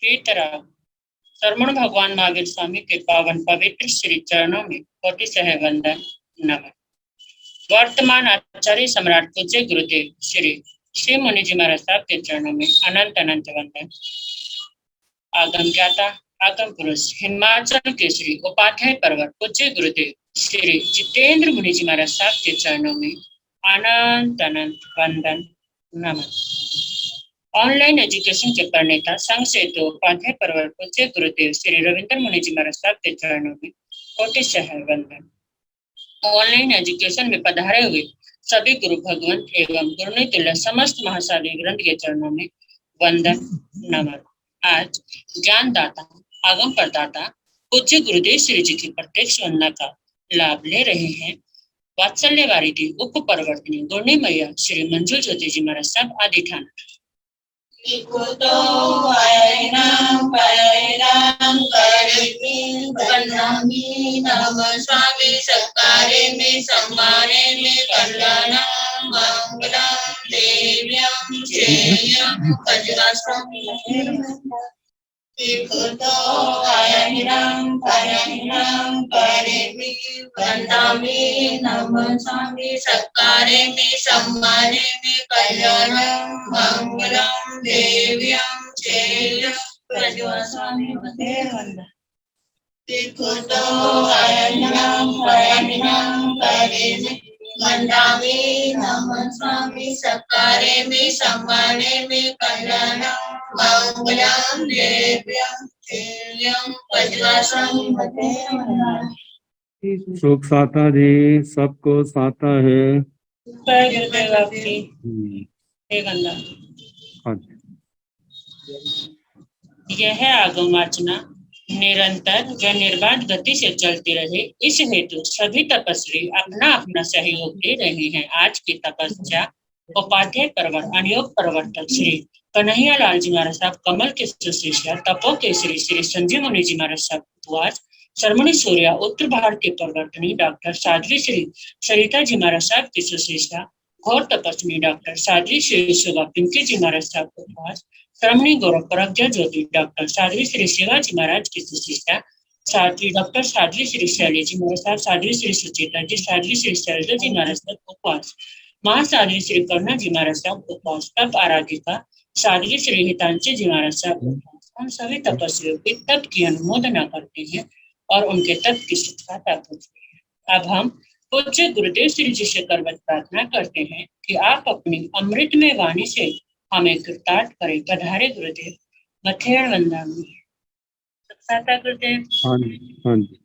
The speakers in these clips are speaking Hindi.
की तरह शरमण भगवान महावीर स्वामी के पावन पवित्र श्री चरणों में कोटि सह वंदन नमन। वर्तमान आचार्य सम्राट पूज्य गुरुदेव श्री श्री मुनि जी महाराज साहब के चरणों में अनंत अनंत वंदन। आगम ज्ञाता आगम पुरुष हिमाचल के श्री उपाध्याय पर्वत पूज्य गुरुदेव श्री जितेंद्र मुनि जी महाराज साहब के चरणों में अनंत अनंत वंदन नमन। ऑनलाइन एजुकेशन के प्रणेता संघ से तो उपाध्याय पर्वत पूज्य गुरुदेव श्री रविंद्र मुनि जी महाराज साहब के चरणों में कोटि सह वंदन। ऑनलाइन एजुकेशन में पधारे हुए सभी गुरु भगवंत एवं गुरुनितुल्य समस्त महासाधु ग्रंथ के चरणों में वंदन नमन। आज ज्ञानदाता आगम प्रदाता पूज्य गुरुदेव श्री जी की प्रत्यक्ष वंदना का लाभ ले रहे हैं वात्सल्य वारिधि उप प्रवर्तनी गुरनी मैया श्री मंजू ज्योति जी महाराज साहब आदि ठान। स्वामी सत्कारे में सम्माने में कल्याणं मंगलम देव्यं श्रेयं कजगास्वामी स्वामी सत्कारे में सम्माने में कल्याणं मंगलम देव्यं श्रेयं कजगास्वामी स्वामी सत्कारे में सम्माने में कल्याणं मंगलम देव्यं श्रेयं कजगास्वामी सुख साता जी सबको साता है। यह आगम वाचना निरंतर व निर्बाध गति से चलती रहे, इस हेतु सभी तपस्वी अपना अपना सहयोग दे रहे हैं। आज की तपस्या उपाध्याय पर्वत अनियोग प्रवर्तक श्री कन्हैया लाल जी महाराज साहब कमल के सुशिष्य तपो के श्री श्री संजीव मुनि जी महाराज साहब उपवास शर्मणी सूर्या उत्तर भारतीय प्रवर्तनी डॉक्टर साध्वी श्री सरिता जी महाराज साहब की सुशिष्या घोर तपस्वी डॉक्टर साध्वी श्री शोभा पिंकी जी महाराज साहब उपवास श्रमणी गौरव प्रज्ञा ज्योति डॉक्टर साध्वी श्री शिवाजी महाराज की सुशिष्या साध्वी डॉक्टर साध्वी श्री शैली जी महाराज साहब साध्वी श्री सुचेता जी साध्वी श्री शैलजा जी महाराज साहब उपवास महासाध्वी श्री करुणा जी महाराज साहब उपवास तप आराधिका साध्वी श्री हितांशी जी महाराज साहब उपवास। हम सभी तपस्वियों के तप की अनुमोदना करते हैं और उनके तप की सफलता पूछते हैं। अब हम पूज्य गुरुदेव श्री जी से करवत प्रार्थना करते हैं कि आप अपनी अमृतमय वाणी से हमें कृतार्थ करें। पधारे गुरुदेव मथेड़ वंदन सत्ता गुरुदेव। हाँ जी हाँ जी।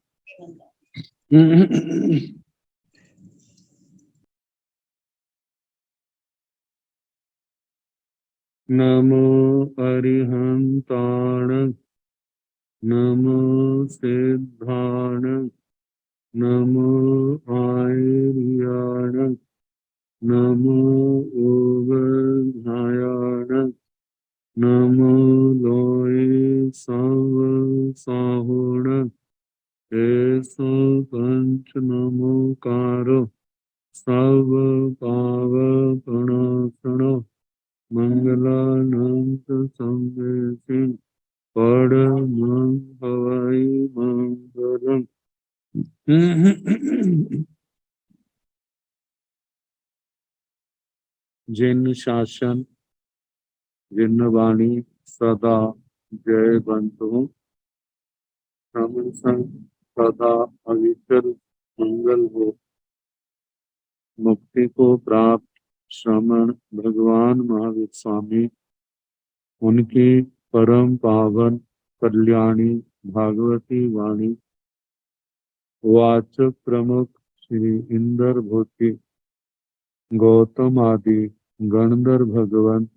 नमो अरिहंताण नमो सिद्धाण नमो आयर्याण नमो ओवधायाण नमो लोय सव साहुण ऐसो पंच नमोकारो सब पाव प्रणसण मंगलानंत संवेसिन परमं हवै मंगलम्। जिन शासन जिन वाणी सदा जय बंधु श्रमण संग सदा अविचल मंगल हो। मुक्ति को प्राप्त श्रमण भगवान महावीर स्वामी उनकी परम पावन कल्याणी भागवती वाणी वाचक प्रमुख श्री इंदर भूति गौतम आदि गणधर भगवंत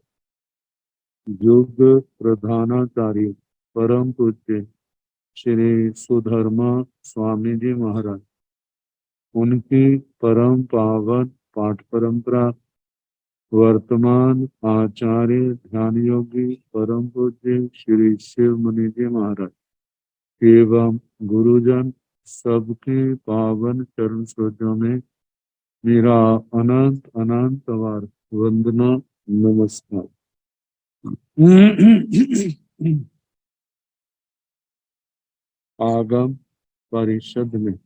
युग प्रधानाचार्य परम पूज्य श्री सुधर्मा स्वामी जी महाराज उनकी परम पावन पाठ परंपरा वर्तमान आचार्य ध्यान योगी परम पूज्य श्री शिव मुनि जी महाराज एवं गुरुजन सबके पावन चरण स्रोतों में मेरा अनंत अनंत बार वंदना नमस्कार। आगम परिषद में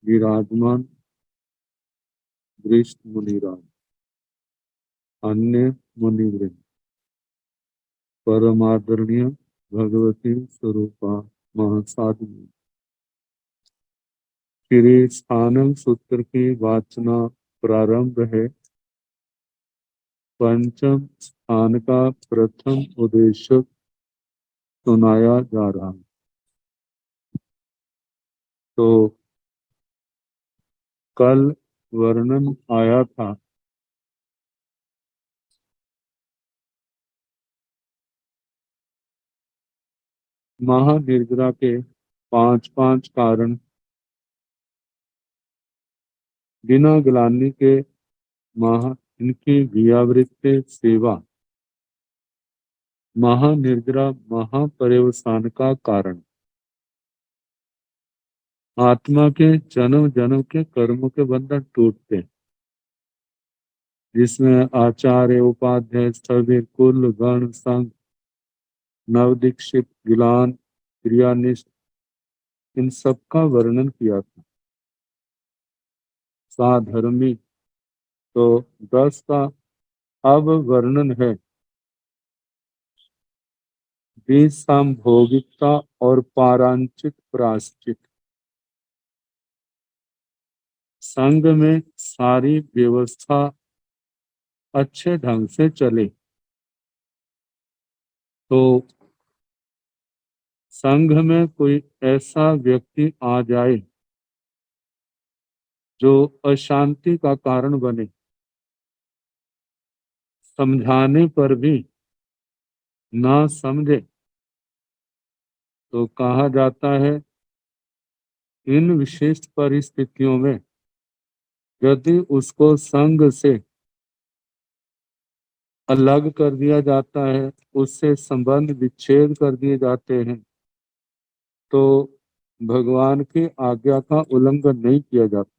विराजमान वरिष्ठ मुनिराज, अन्य मुनिवृंद, परमादरणीय भगवती स्वरूपा महासाधु, श्री स्थानम सूत्र की वाचना प्रारंभ है। पंचम स्थान का प्रथम उद्देश्य सुनाया जा रहा है। तो कल वर्णन आया था महानिर्जरा के 5 कारण, बिना ग्लानि के इनकी व्यावृत्ति सेवा, महानिर्जरा महापर्यवसान का कारण, आत्मा के जन्म जन्म के कर्मों के बंधन टूटते, जिसमें आचार्य उपाध्याय सभी कुल गण संघ नवदीक्षित गिलान क्रियानिष्ठ इन सबका वर्णन किया था। साधर्मी तो 10 का अब वर्णन है विसंभोगिकता और पारांचित प्राश्चित। संघ में सारी व्यवस्था अच्छे ढंग से चले तो संघ में कोई ऐसा व्यक्ति आ जाए जो अशांति का कारण बने, समझाने पर भी ना समझे, तो कहा जाता है इन विशिष्ट परिस्थितियों में यदि उसको संघ से अलग कर दिया जाता है, उससे संबंध विच्छेद कर दिए जाते हैं, तो भगवान की आज्ञा का उल्लंघन नहीं किया जाता।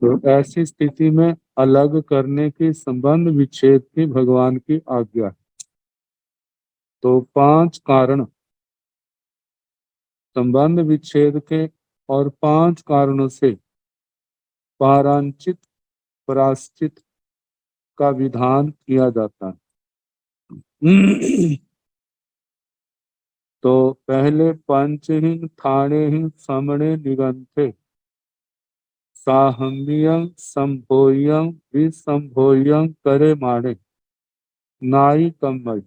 तो ऐसी स्थिति में अलग करने की, संबंध विच्छेद की भगवान की आज्ञा है। तो 5 कारण संबंध विच्छेद के और 5 कारणों से पारांचित प्राश्चित का विधान किया जाता है। तो पहले पंचहीन थानेहीन समणे निगंथे साहम्यं संभोयं विसंभोयं करे माणे नाई कम्मय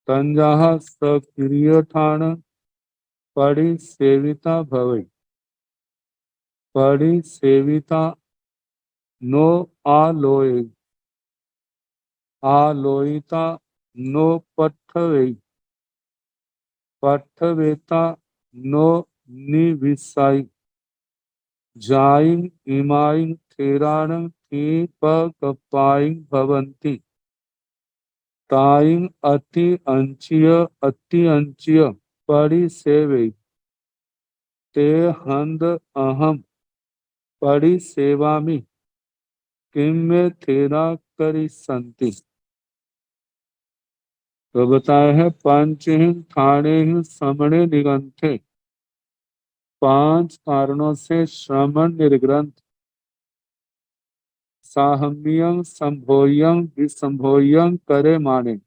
तंजाह सक्रिय ठाण पड़ी सेविता भवई पड़ी सेविता नो आलोय आलोयिता नो पठवे पठवेता नो निविसाई जाइं इमाइं थेराणं थी पकपाइं भवंती ताइं अति अंचीय पड़ी सेवे ते हंद अहम पड़ी सेवामि किम में थेरा करी संति। तो बताए है पंचहीन थानेहीन समणे निगंथे, 5 कारणों से श्रमण निर्ग्रंथ, साहम्यं संभोयं विसंभोयं करे माने,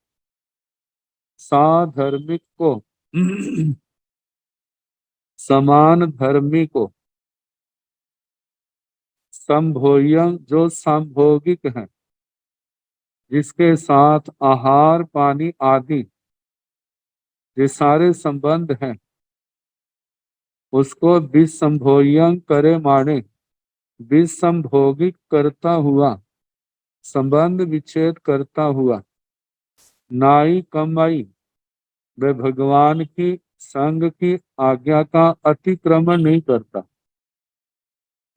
साधर्मिक को समान धर्मी को, संभोयं जो संभोगिक है, जिसके साथ आहार पानी आदि ये सारे संबंध हैं, उसको विसंभोयं करे माने, विसंभोगिक करता हुआ, संबंध विच्छेद करता हुआ, नाई कमाई वे भगवान की संग की आज्ञा का अतिक्रमण नहीं करता।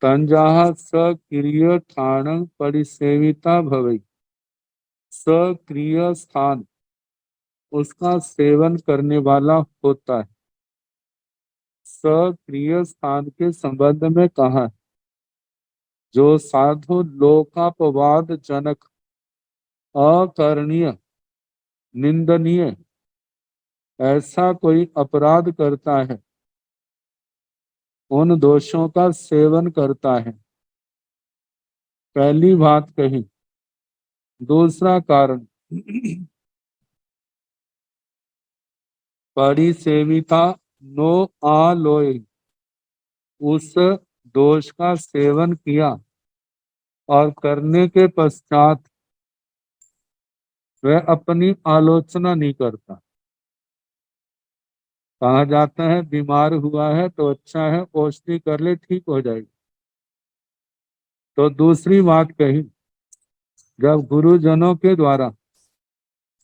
तंजाह सक्रिय ठाण परिसेविता भवई, सक्रिय स्थान उसका सेवन करने वाला होता है। सक्रिय स्थान के संबंध में कहा है जो साधु लोकापवाद जनक, अकरणीय, निंदनीय ऐसा कोई अपराध करता है, उन दोषों का सेवन करता है। पहली बात कही। दूसरा कारण, परिसेविता नो आलोय, उस दोष का सेवन किया और करने के पश्चात वह अपनी आलोचना नहीं करता। कहा जाता है बीमार हुआ है तो अच्छा है, औषधि कर ले ठीक हो जाएगी। तो दूसरी बात कही, जब गुरुजनों के द्वारा,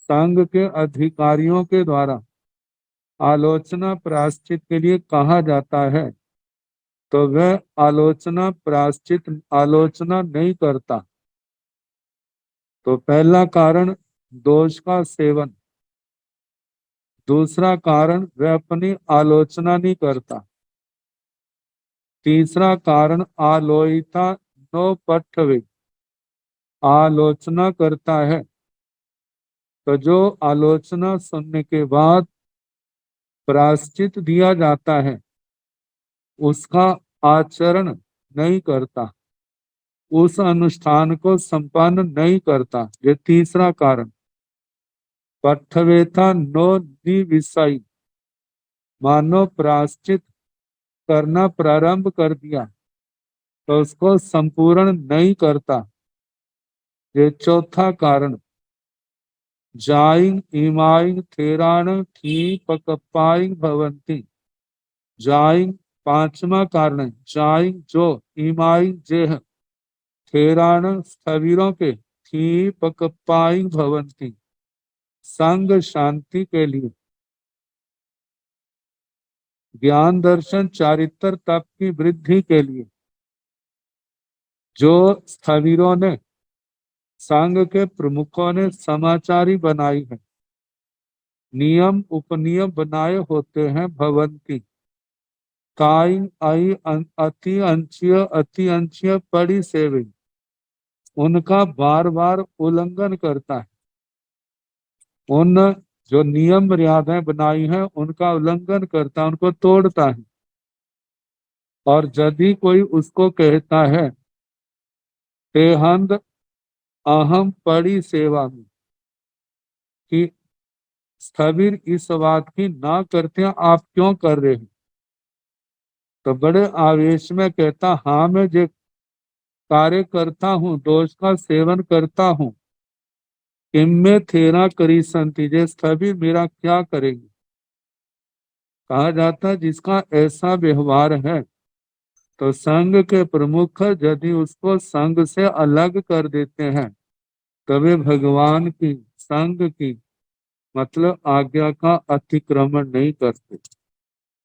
संघ के अधिकारियों के द्वारा आलोचना प्रायश्चित के लिए कहा जाता है तो वह आलोचना नहीं करता। तो पहला कारण दोष का सेवन, दूसरा कारण वह अपनी आलोचना नहीं करता, तीसरा कारण आलोइता नो पठवे, आलोचना करता है तो जो आलोचना सुनने के बाद प्रायश्चित दिया जाता है उसका आचरण नहीं करता, उस अनुष्ठान को संपन्न नहीं करता। ये तीसरा कारण। पठवेता नो निविषयी, मानो प्रायश्चित करना प्रारंभ कर दिया तो उसको संपूर्ण नहीं करता। ये चौथा कारण। जाइंग इमाइंग थेराण थी पकपाइंग भवंती, जाइंग पांचवा कारण है। जाइंग जो, इमाइंग जेह, थेराण स्थविरों के, थी पकपाइंग भवंती संग शांति के लिए, ज्ञान दर्शन चारित्र तप की वृद्धि के लिए जो स्थविरों ने, संघ के प्रमुखों ने समाचारी बनाई है, नियम उपनियम बनाए होते हैं। भवंती काई आई अति अंशीय पड़ी सेवी, उनका बार बार उल्लंघन करता है। उन जो नियम मर्यादाएं बनाई हैं उनका उल्लंघन करता है, उनको तोड़ता है। और यदि कोई उसको कहता है तेहंद अहम पड़ी सेवा में, कि स्थविर इस बात की ना करते हैं, आप क्यों कर रहे हैं, तो बड़े आवेश में कहता हाँ मैं जो कार्य करता हूँ, दोष का सेवन करता हूँ, इनमें थेरा करी संति, जे स्थविर मेरा क्या करेंगे। कहा जाता है जिसका ऐसा व्यवहार है तो संघ के प्रमुख यदि उसको संघ से अलग कर देते हैं तभी भगवान की, संघ की मतलब आज्ञा का अतिक्रमण नहीं करते,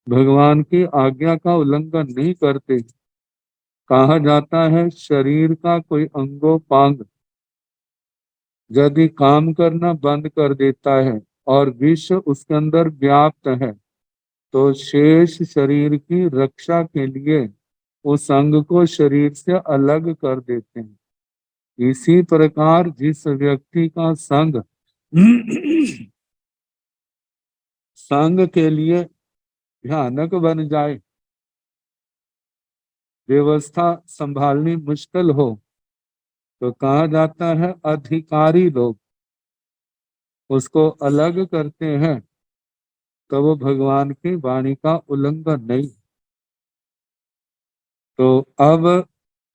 भगवान की आज्ञा का उल्लंघन नहीं करते। कहा जाता है शरीर का कोई अंगोपांग यदि काम करना बंद कर देता है और विष उसके अंदर व्याप्त है तो शेष शरीर की रक्षा के लिए उस अंग को शरीर से अलग कर देते हैं। इसी प्रकार जिस व्यक्ति का संग संग के लिए भयानक बन जाए, व्यवस्था संभालनी मुश्किल हो, तो कहा जाता है अधिकारी लोग उसको अलग करते हैं तो वो भगवान की वाणी का उल्लंघन नहीं। तो अब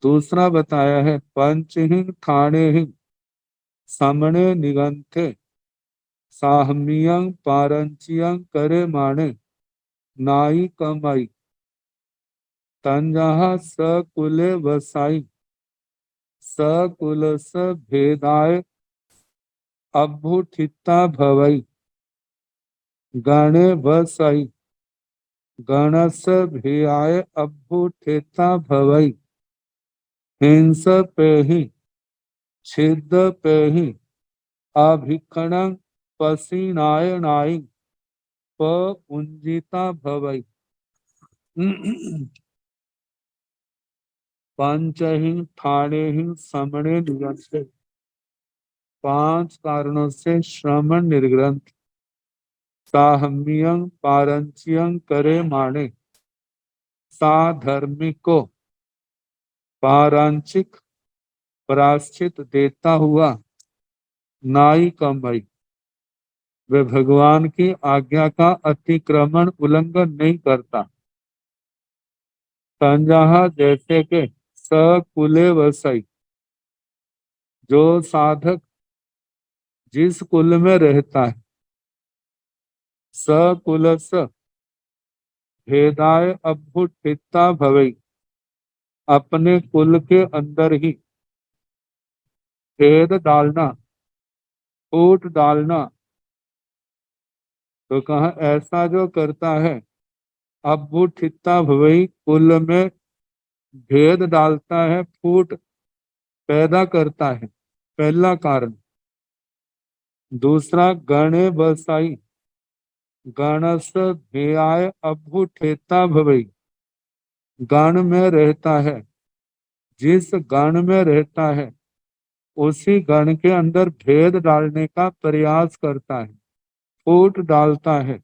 दूसरा बताया है पंचहिंग ठाणे समणे निगंथे साहमियं पारंचियं करे माणे नाई कमाई तंजहा सकुले वसाई सकुल स भेदाय अभ्युठिता भवई गणे वसाई गणस भेयाय अभ्युठिता भवई हिंस पेहि छिद पेहि अभिक्षणं पसीनाय नाई पुंजिता भवई। पंचहि ठाणे ही समणे निगंथे, पांच कारणों से श्रमण निर्ग्रंथ साहम्यं पारंच्यं करे माणे, साधर्मिको पारांचिक प्राश्चित देता हुआ नाई कमई। वे भगवान की आज्ञा का अतिक्रमण उल्लंघन नहीं करता। संजहा जैसे के सकुले वसई, जो साधक जिस कुल में रहता है, सकुलस भेदाय अभ्युत्थिता भवई, अपने कुल के अंदर ही भेद डालना, फूट डालना। तो कहा ऐसा जो करता है, अभ्युत्थिता भवई, कुल में भेद डालता है, फूट पैदा करता है, पहला कारण। दूसरा गणे बसाई, गणस ध्येयाय अभ्युत्थिता भवई, गण में रहता है, जिस गण में रहता है उसी गण के अंदर भेद डालने का प्रयास करता है, फूट डालता है।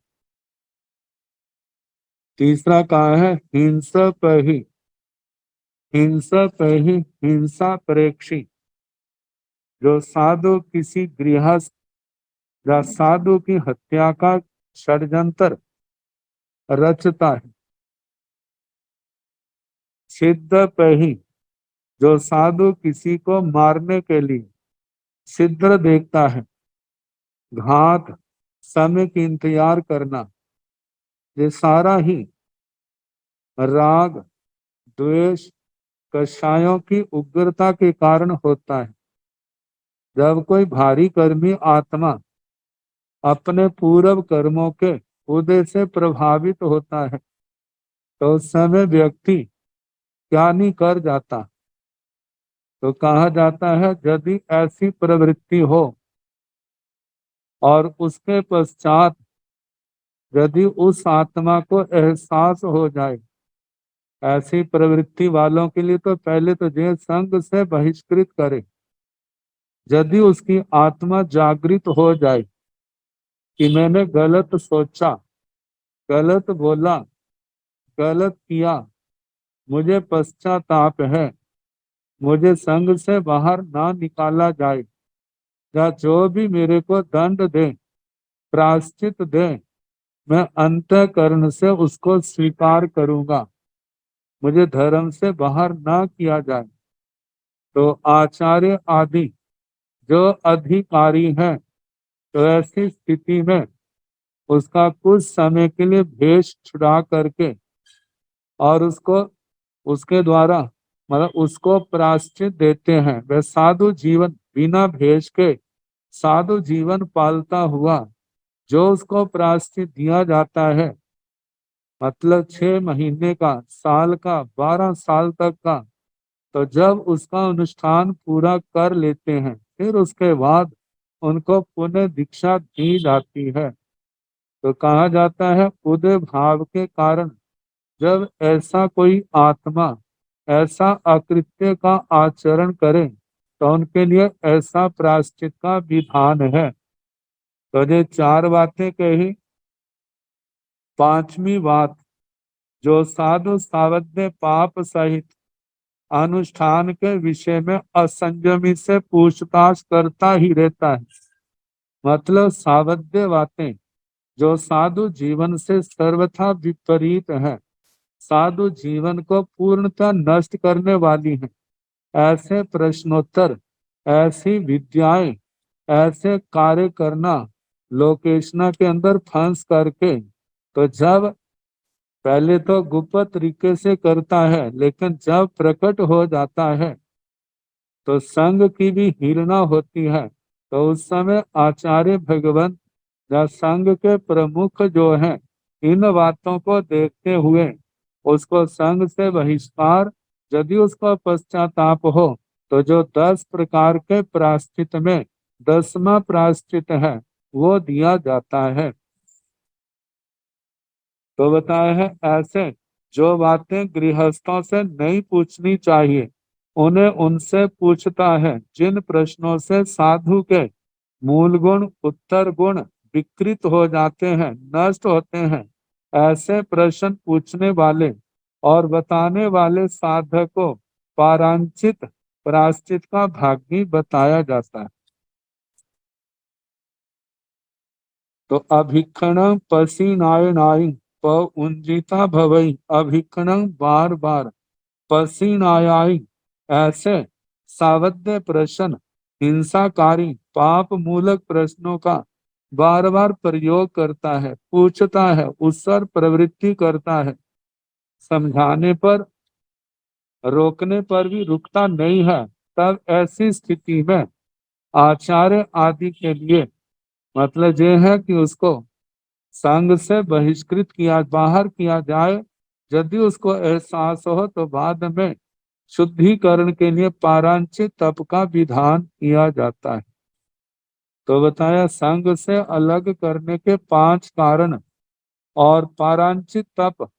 तीसरा कहा है हिंसा पही, हिंसा पही हिंसा प्रेक्षी, जो साधु किसी गृहस्थ या साधु की हत्या का षड्यंत्र रचता है। सिद्ध पही, जो साधु किसी को मारने के लिए सिद्ध देखता है, घात समय की इंतजार करना, ये सारा ही राग द्वेष कषायों की उग्रता के कारण होता है। जब कोई भारी कर्मी आत्मा अपने पूर्व कर्मों के उदय से प्रभावित होता है, तो उस समय व्यक्ति क्या नहीं कर जाता। तो कहा जाता है यदि ऐसी प्रवृत्ति हो और उसके पश्चात यदि उस आत्मा को एहसास हो जाए, ऐसी प्रवृत्ति वालों के लिए तो पहले तो जो संग से बहिष्कृत करे। यदि उसकी आत्मा जागृत हो जाए कि मैंने गलत सोचा, गलत बोला, गलत किया, मुझे पश्चाताप है, मुझे संग से बाहर ना निकाला जाए, या जो भी मेरे को दंड दे, प्रायश्चित दे, मैं अंतःकरण से उसको स्वीकार करूंगा, मुझे धर्म से बाहर ना किया जाए। तो आचार्य आदि जो अधिकारी हैं, तो ऐसी स्थिति में उसका कुछ समय के लिए भेष छुड़ा करके और उसको उसके द्वारा मतलब उसको प्रायश्चित देते हैं। वह साधु जीवन बिना भेष के साधु जीवन पालता हुआ जो उसको प्रायश्चित दिया जाता है, मतलब 6 महीने का, साल का, 12 साल तक का, तो जब उसका अनुष्ठान पूरा कर लेते हैं फिर उसके बाद उनको पुनः दीक्षा दी जाती है। तो कहा जाता है उदय भाव के कारण जब ऐसा कोई आत्मा ऐसा अकृत्य का आचरण करे तो उनके लिए ऐसा प्रायश्चित का विधान है। तो ये 4 बातें कही। पांचवी बात, जो साधु सावध्य पाप सहित अनुष्ठान के विषय में असंयमी से पूछताछ करता ही रहता है, मतलब सावध्य बातें जो साधु जीवन से सर्वथा विपरीत है, साधु जीवन को पूर्णतः नष्ट करने वाली है, ऐसे प्रश्नोत्तर, ऐसी विद्याएं, ऐसे कार्य करना लोकेशना के अंदर फंस करके, तो जब पहले तो गुप्त तरीके से करता है, लेकिन जब प्रकट हो जाता है तो संघ की भी हीलना होती है। तो उस समय आचार्य भगवान या संघ के प्रमुख जो हैं, इन बातों को देखते हुए उसको संघ से बहिष्कार, यदि उसको पश्चाताप हो तो जो 10 प्रकार के प्रायश्चित में 10वां प्रायश्चित है वो दिया जाता है। तो बताया है ऐसे जो बातें गृहस्थों से नहीं पूछनी चाहिए उन्हें उनसे पूछता है, जिन प्रश्नों से साधु के मूल गुण, उत्तर गुण, विकृत हो जाते हैं, नष्ट होते हैं, ऐसे प्रश्न पूछने वाले और बताने वाले साधक को पारांचित प्रायश्चित का भागी बताया जाता है। तो अभिक्षण पसीनायनाई प उंजिता भवई, अभिक्षण बार बार, पसीनायाई ऐसे सावध्य प्रश्न, हिंसाकारी पाप मूलक प्रश्नों का बार बार प्रयोग करता है, पूछता है, उत्सर प्रवृत्ति करता है, समझाने पर रोकने पर भी रुकता नहीं है। तब ऐसी स्थिति में आचार्य आदि के लिए मतलब ये है कि उसको संघ से बहिष्कृत किया, बाहर किया जाए। यदि उसको एहसास हो तो बाद में शुद्धिकरण के लिए पारांचित तप का विधान किया जाता है। तो बताया संघ से अलग करने के 5 कारण और पारांचित तप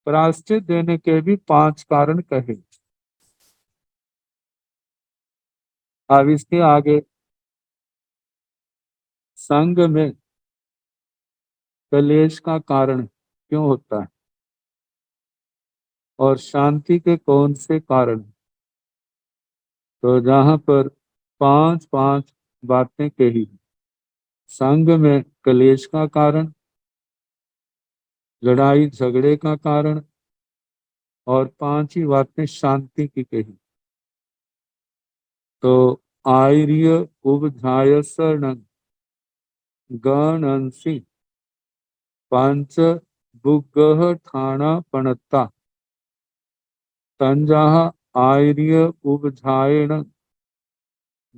प्रायश्चित देने के भी 5 कारण कहे। अब इसके आगे संघ में कलेश का कारण क्यों होता है और शांति के कौन से कारण। तो जहां पर 5 बातें कही, संघ में कलेश का कारण, लड़ाई झगड़े का कारण, और 5 ही बातें शांति की कही। तो आर्य उपधायसरण गणंसी पंच बुगह ठाणा पणता तंजाह आर्य उपधायण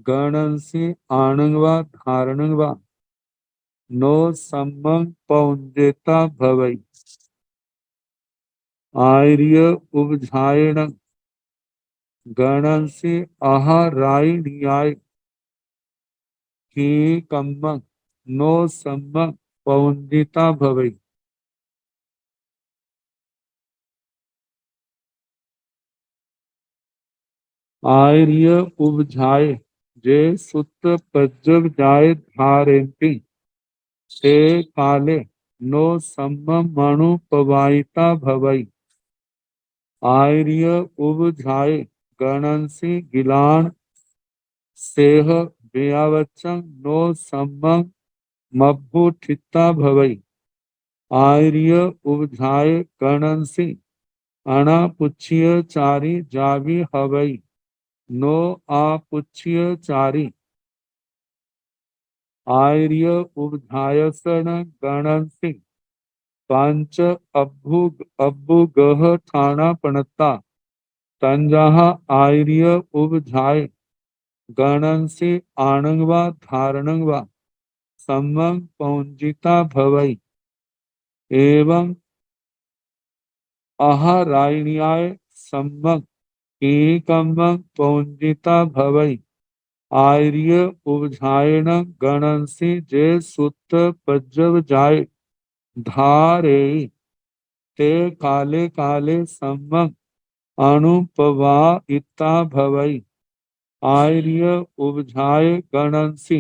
गणंसी आणंगवा धारणंगवा नो सम्मं पौंजेता भवई। आर्य उपधायण गणंसी आहारायणीयाय की कम्मं नो सम्मं पौंजिता भवई। आर्य उपजाए जे सुत पज्जव जाए धारेंति ते काले नो सम्मं मणु पवाइता भवई। आर्य उपजाए गणंसी गिलान सेह व्यावचन नो सम्मं मब्बुठिता भवई। आर्य उपजाए गणंसी अनापुच्छ्य चारी जावी हवई नो आपुच्छ्य चारी। आर्य उपधायसन गणंसी पंच अब्बुगह ठाणा पणता तंजाहा आर्य उपधाय गणंसी आणंगवा धारणंगवा सम्मं पौंजिता भवई। एवं आहारायण्याय सम्मं एकम्मं पौंजिता भवई। आर्य उपझायण गणंसी जे सुत पज्जव जाय धारे ते काले काले सम्मं अनुपवा इत्ता भवई। आर्य उपझाय गणंसी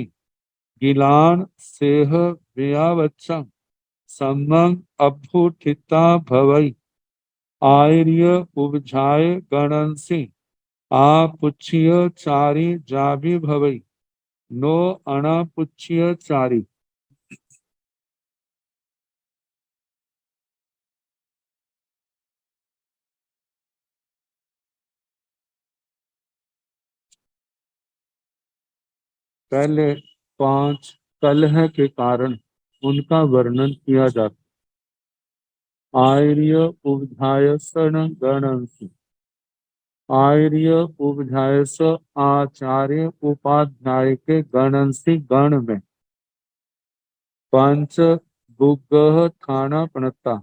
गिलान सेह व्यावच्छं सम्मं अभ्युठिता भवई। आर्य उपझाय गणंसी आपुच्छ्य चारी जाभी भवई नो अनापुच्छ्य चारी। पहले 5 कलह के कारण उनका वर्णन किया जाता। आर्य उपधायसन गणंसी, आर्य उपधायस आचार्य उपाध्याय के गणंसी गण में पंच बुगह थाना पणता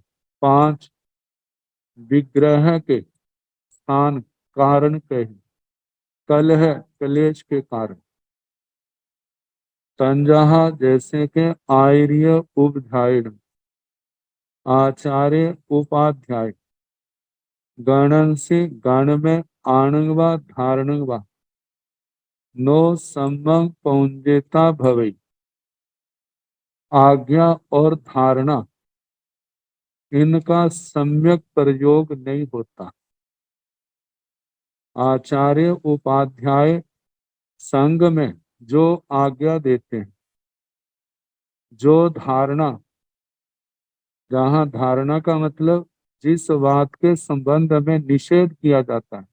5 विग्रह के स्थान कारण कहे। कलह कलेश के कारण। तंजहा जैसे के आर्य उपधायण आचार्य उपाध्याय गणंसी गण में आणंगवा धारणंगवा नो सम्मं पौंजेता भवई। आज्ञा और धारणा इनका सम्यक प्रयोग नहीं होता। आचार्य उपाध्याय संघ में जो आज्ञा देते हैं, जो धारणा, जहाँ धारणा का मतलब जिस बात के संबंध में निषेध किया जाता है,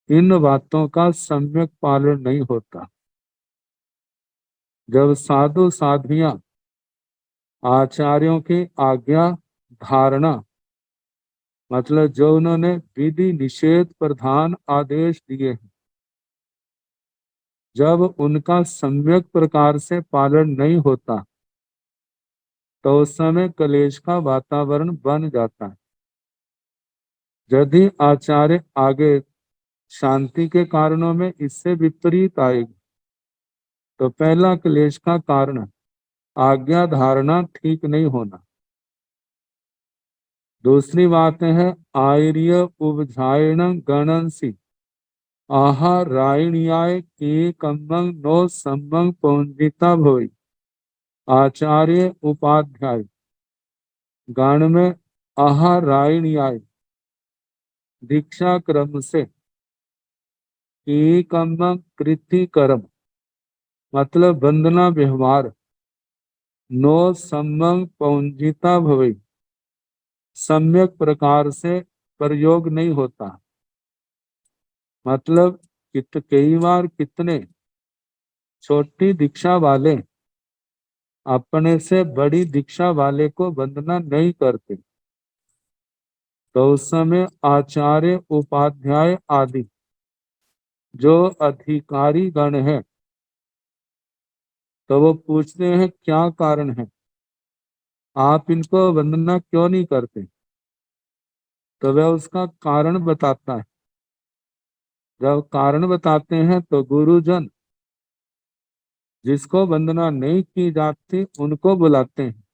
इन बातों का सम्यक पालन नहीं होता। जब साधु साधियां आचार्यों की आज्ञा धारणा मतलब जो उन्होंने विधि निषेध प्रधान आदेश दिए हैं, जब उनका सम्यक प्रकार से पालन नहीं होता तो उस समय कलेश का वातावरण बन जाता है। यदि आचार्य आगे शांति के कारणों में इससे विपरीत आएगी तो पहला क्लेश का कारण आज्ञा धारणा ठीक नहीं होना। दूसरी बात है आर्य उपझायण गणंसी आहा रायणीयाय के कम्मंग नो सम्मंग पौंजिता भोई। आचार्य उपाध्याय गण में आहा रायणीयाय दीक्षा क्रम से कम्मंग कृति कर्म मतलब वंदना व्यवहार नो सम्मंग पौंजिता भवे सम्यक प्रकार से प्रयोग नहीं होता। मतलब कई बार कितने छोटी दीक्षा वाले अपने से बड़ी दीक्षा वाले को वंदना नहीं करते, तो उस समय आचार्य उपाध्याय आदि जो अधिकारी गण है तो वो पूछते हैं क्या कारण है, आप इनको वंदना क्यों नहीं करते? तो वह उसका कारण बताता है। जब कारण बताते हैं तो गुरुजन जिसको वंदना नहीं की जाती उनको बुलाते हैं,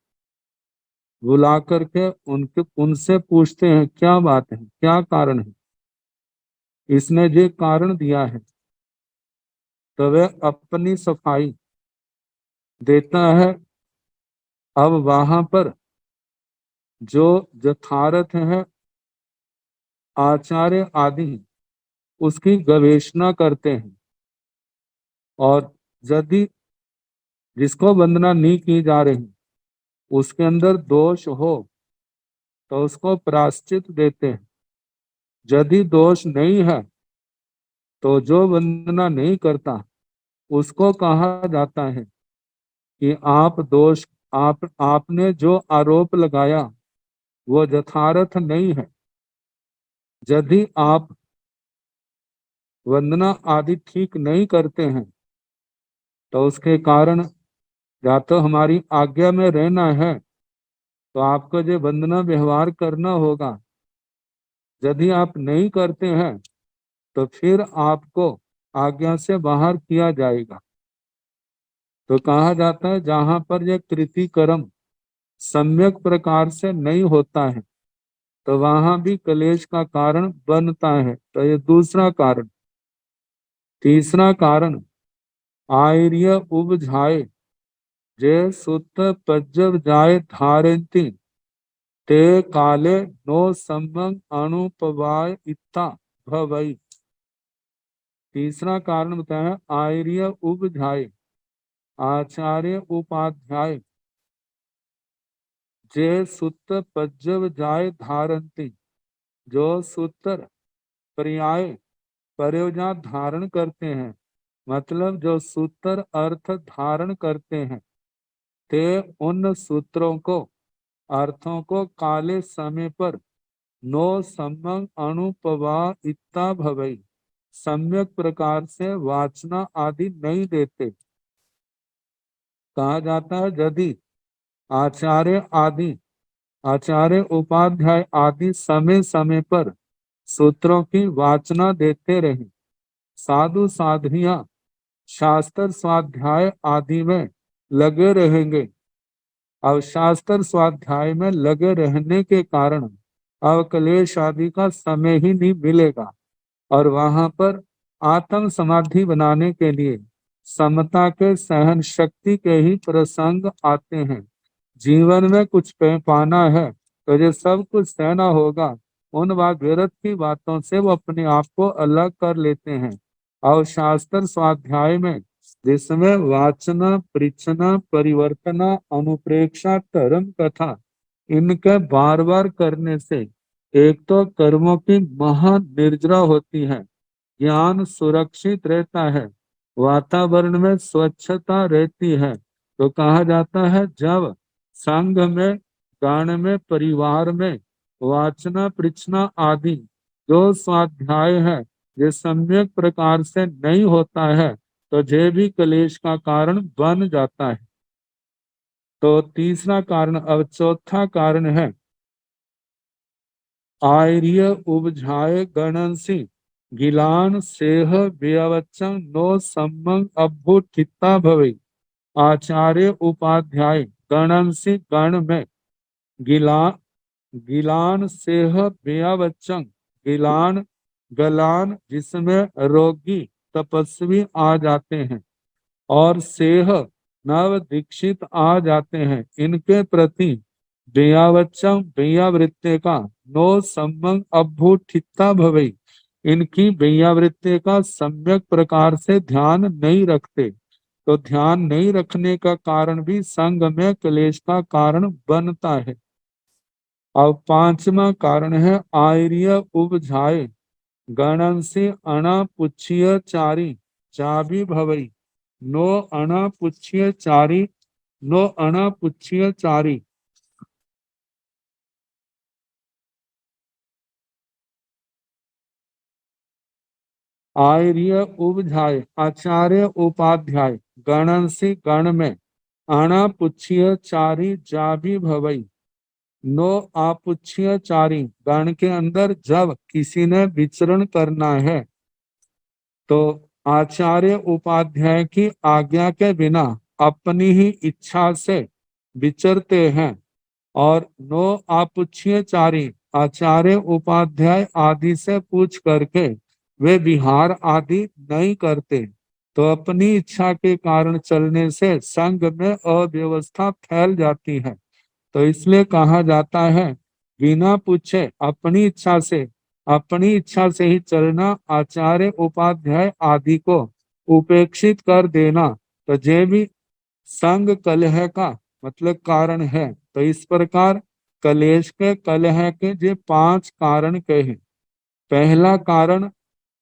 बुला करके उनसे पूछते हैं क्या बात है, क्या कारण है, इसने जो कारण दिया है। तो वह अपनी सफाई देता है। अब वहां पर जो यथार्थ है आचार्य आदि उसकी गवेषणा करते हैं, और यदि जिसको वंदना नहीं की जा रही उसके अंदर दोष हो तो उसको प्रायश्चित देते हैं। यदि दोष नहीं है तो जो वंदना नहीं करता उसको कहा जाता है कि आपने जो आरोप लगाया वो यथार्थ नहीं है। यदि आप वंदना आदि ठीक नहीं करते हैं तो उसके कारण या तो हमारी आज्ञा में रहना है तो आपको जो वंदना व्यवहार करना होगा। यदि आप नहीं करते हैं तो फिर आपको आज्ञा से बाहर किया जाएगा। तो कहा जाता है जहां पर यह कृति कर्म सम्यक प्रकार से नहीं होता है तो वहां भी कलेश का कारण बनता है। तो ये दूसरा कारण। तीसरा कारण आर्य उपझाए जे सुत पज्जव जाय धारंती ते काले नो संबंग अनुपवाय इत्ता भवई। तीसरा कारण बताया आर्य उपझाए आचार्य उपाध्याय जे सूत्र पज्जव जाय धारंती जो सूत्र पर्याय प्रयोजन धारण करते हैं, मतलब जो सूत्र अर्थ धारण करते हैं, ते उन सूत्रों को अर्थों को काले समय पर नो सम्यक अनुपवा इत्ता भवई सम्यक प्रकार से वाचना आदि नहीं देते। कहा जाता है यदि आचार्य उपाध्याय आदि समय समय पर सूत्रों की वाचना देते रहे, साधु साधियां शास्त्र स्वाध्याय आदि में लगे रहेंगे। अब शास्त्र स्वाध्याय में लगे रहने के कारण अब कलेश आदि का समय ही नहीं मिलेगा, और वहां पर आत्म समाधि बनाने के लिए समता के सहन शक्ति के ही प्रसंग आते हैं। जीवन में कुछ पाना है तो ये सब कुछ सहना होगा। उन वाग्विरत की बातों से वो अपने आप को अलग कर लेते हैं। और शास्त्र स्वाध्याय में जिसमें वाचना, परीक्षना, परिवर्तना, अनुप्रेक्षा, धर्म कथा इनके बार बार करने से एक तो कर्मों की महानिर्जरा होती है, ज्ञान सुरक्षित रहता है, वातावरण में स्वच्छता रहती है। तो कहा जाता है जब संघ में, गान में, परिवार में वाचना, परीक्षना आदि जो स्वाध्याय है ये सम्यक प्रकार से नहीं होता है तो ये भी क्लेश का कारण बन जाता है। तो तीसरा कारण, अब चौथा कारण है आर्य उपझाए गणसी गिलान सेह व्यवचन नो सम्मंग अभ्युत्थिता भवे। आचार्य उपाध्याय गणसी गण में गिलान, गिलान सेह व्यवचन, गिलान गलान जिसमें रोगी तपस्वी आ जाते हैं और सेह नव दीक्षित आ जाते हैं, इनके प्रति दयावचम दयावृत्ति का नो सम्यक अभ्युत्थिता भवे, इनकी दयावृत्ति का सम्यक प्रकार से ध्यान नहीं रखते। तो ध्यान नहीं रखने का कारण भी संग में क्लेश का कारण बनता है। अब पांचवा कारण है आर्य उपझाए गणंसी अनापुच्छ्य चारी चाबी भवई। नो अनापुच्छ्य चारी, नो अनापुच्छ्य चारी। आर्य उपझाए आचार्य उपाध्याय गणंसी गण में अनापुच्छ्य चारी जाबी भवई। नो आपुच्छ्य चारी, गण के अंदर जब किसी ने विचरण करना है तो आचार्य उपाध्याय की आज्ञा के बिना अपनी ही इच्छा से विचरते हैं। और नो आपुच्छ्य चारी, आचार्य उपाध्याय आदि से पूछ करके वे विहार आदि नहीं करते। तो अपनी इच्छा के कारण चलने से संघ में अव्यवस्था फैल जाती है। तो इसलिए कहा जाता है बिना पूछे अपनी इच्छा से, अपनी इच्छा से ही चलना, आचार्य उपाध्याय आदि को उपेक्षित कर देना तो ये भी संग कलह का मतलब कारण है। तो इस प्रकार कलेश के, कलह के ये पांच कारण कहे। पहला कारण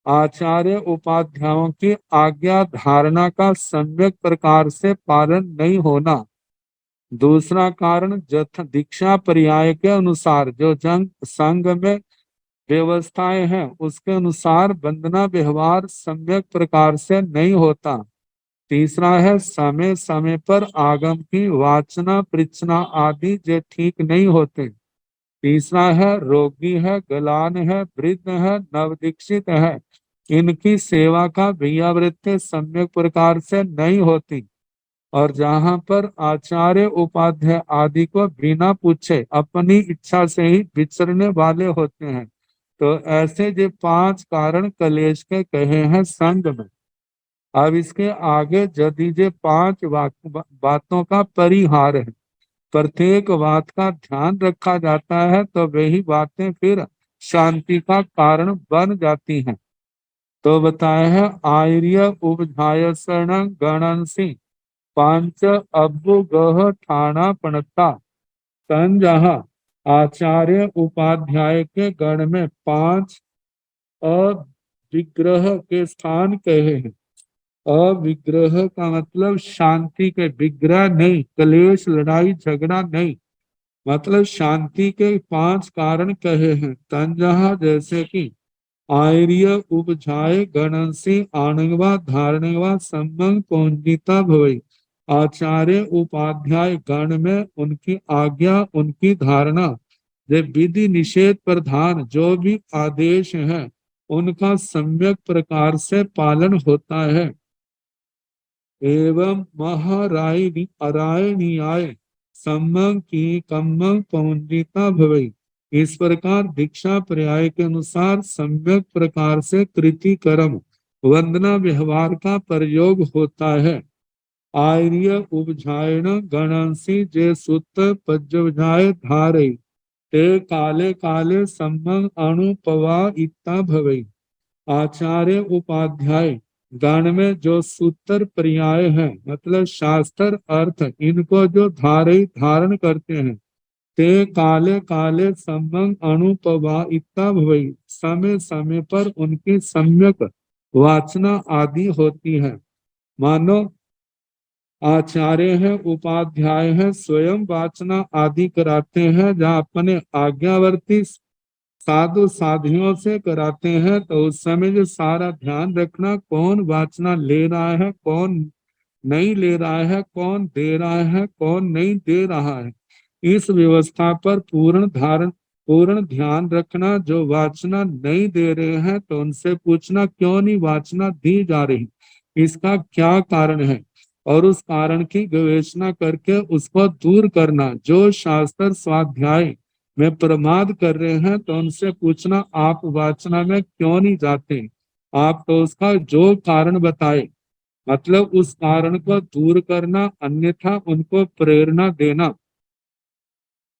आचार्य उपाध्यायों की आज्ञा धारणा का सम्यक प्रकार से पालन नहीं होना। दूसरा कारण जथ दीक्षा पर्याय के अनुसार जो जंग संघ में व्यवस्थाएं हैं उसके अनुसार वंदना व्यवहार सम्यक प्रकार से नहीं होता। तीसरा है समय समय पर आगम की वाचना, परीक्षना आदि जो ठीक नहीं होते। तीसरा है रोगी है, गलान है, वृद्ध है, नवदीक्षित है, इनकी सेवा का व्यावृत्ति सम्यक प्रकार से नहीं होती। और जहां पर आचार्य उपाध्याय आदि को बिना पूछे अपनी इच्छा से ही विचरने वाले होते हैं। तो ऐसे जो पांच कारण कलेश के कहे हैं संघ में। अब इसके आगे यदि ये पांच बातों का परिहार है, प्रत्येक बात का ध्यान रखा जाता है तो वही बातें फिर शांति का कारण बन जाती हैं। तो बताए हैं आर्य उपधाय शरण गणंसी पांच अब्बु गह ठाणा पणता। तन जहाँ आचार्य उपाध्याय के गण में पांच अविग्रह के स्थान कहे हैं। अविग्रह का मतलब शांति के, विग्रह नहीं, क्लेश लड़ाई झगड़ा नहीं, मतलब शांति के पांच कारण कहे हैं। तन जहाँ जैसे कि आर्य उपझाए गणसी आणवा धारणवा संबंध पौंजिता भवई। आचार्य उपाध्याय गण में उनकी आज्ञा, उनकी धारणा, ये विधि निषेध प्रधान जो भी आदेश है उनका सम्यक प्रकार से पालन होता है। एवं महारायणी अरायणीयाय सम्मंग की कम्मंग पौंजिता भवई। इस प्रकार दीक्षा पर्याय के अनुसार सम्यक प्रकार से कृति कर्म वंदना व्यवहार का प्रयोग होता है। आर्य उपझायण गणंसी जे सूत्र पज्जवझाय धारे ते काले काले संबंध अणुपवा इत्ता भवई। आचार्य उपाध्याय गण में जो सूत्र पर्याय हैं, मतलब शास्त्र अर्थ, इनको जो धारण करते हैं, ते काले काले संबंध अणुपवा इत्ता भवई, समय समय पर उनकी सम्यक वाचना आदि होती है। मानो आचार्य है, उपाध्याय है, स्वयं वाचना आदि कराते हैं। जहाँ अपने आज्ञावर्ती साधु साधियों से कराते हैं, तो उस समय जो सारा ध्यान रखना, कौन वाचना ले रहा है, कौन नहीं ले रहा है, कौन दे रहा है, कौन नहीं दे रहा है, इस व्यवस्था पर पूर्ण ध्यान रखना। जो वाचना नहीं दे रहे हैं तो उनसे पूछना क्यों नहीं वाचना दी जा रही, इसका क्या कारण है, और उस कारण की गवेषणा करके उसको दूर करना। जो शास्त्र स्वाध्याय में प्रमाद कर रहे हैं तो उनसे पूछना आप वाचना में क्यों नहीं जाते, आप तो उसका जो कारण बताए, मतलब उस कारण को दूर करना, अन्यथा उनको प्रेरणा देना।